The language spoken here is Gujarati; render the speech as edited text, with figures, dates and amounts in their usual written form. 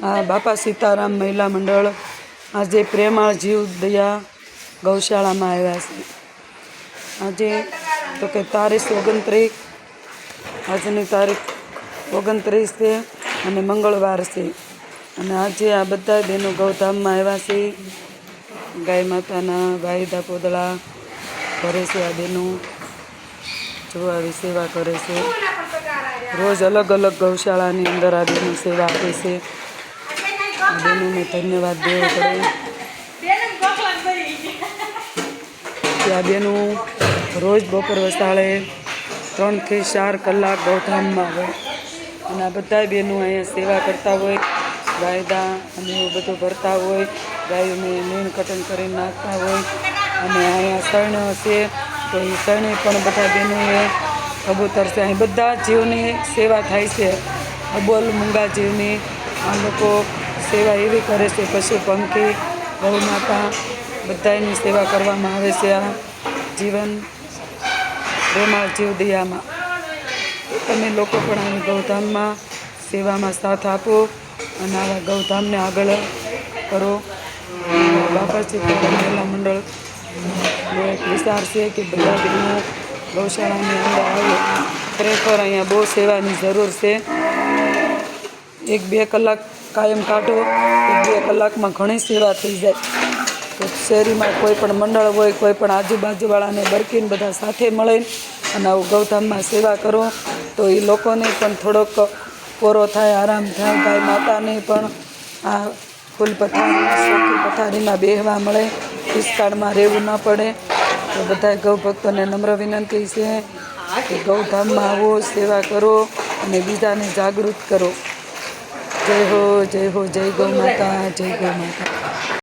આ બાપા સીતારામ મહિલા મંડળ આજે પ્રેમાળ જીવ દયા ગૌશાળામાં આવ્યા છે। આજે તો કે તારીખ 29, આજની તારીખ 29 છે અને મંગળવાર છે। અને આજે આ બધા બહેનો ગૌધામમાં આવ્યા છે। ગાય માતાના વાયદા પોદળા કરે છે। આ બહેનો જો આવી સેવા કરે છે। રોજ અલગ અલગ ગૌશાળાની અંદર આ બહેનો સેવા આપે છે। આ બહેનોને ધન્યવાદ દેવો પડે કે આ બહેનો રોજ બપોર વસાળે 3 થી 4 કલાક ગૌધામમાં હોય અને આ બધા બહેનો અહીંયા સેવા કરતા હોય, વાયદા અને એવું બધું ભરતા હોય, ગાયોને નીણ કટન કરી નાખતા હોય। અને અહીંયા શરણો છે તો એ શરણે પણ બધા બહેનોએ કબૂતર છે, અહીં બધા જીવની સેવા થાય છે। અબોલ મૂંગા જીવની આ લોકો સેવા એવી કરે છે। પશુ પંખી ગૌ માતા બધાની સેવા કરવામાં આવે છે આ જીવન પ્રેમાળ જીવ દયામાં। તમે લોકો પણ આવી ગૌધામમાં સેવામાં સાથ આપો અને આવા ગૌધામને આગળ કરો। બાપા સીતારામ મહિલા મંડળનો એક વિચાર છે કે બધા બહેનો ગૌશાળાની અંદર આવે। ખરેખર અહીંયા બહુ સેવાની જરૂર છે। 1-2 કલાક કાયમ કાઢો, 1-2 કલાકમાં ઘણી સેવા થઈ જાય। તો શેરીમાં કોઈ પણ મંડળ હોય, કોઈ પણ આજુબાજુવાળાને બરકીને બધા સાથે મળે અને આવું ગૌધામમાં સેવા કરો તો એ લોકોને પણ થોડોક પોરો થાય, આરામ થાય। ગાય માતાને પણ આ ફૂલ પથારી ચોખ્ખી પથારીમાં બેહવા મળે, પિસ્કાળમાં રહેવું ન પડે। તો બધા ગૌ ભક્તોને નમ્ર વિનંતી છે કે ગૌધામમાં આવો, સેવા કરો અને બીજાને જાગૃત કરો। જય હો, જય હો, જય ગૌ માતા, જય ગૌ માતા।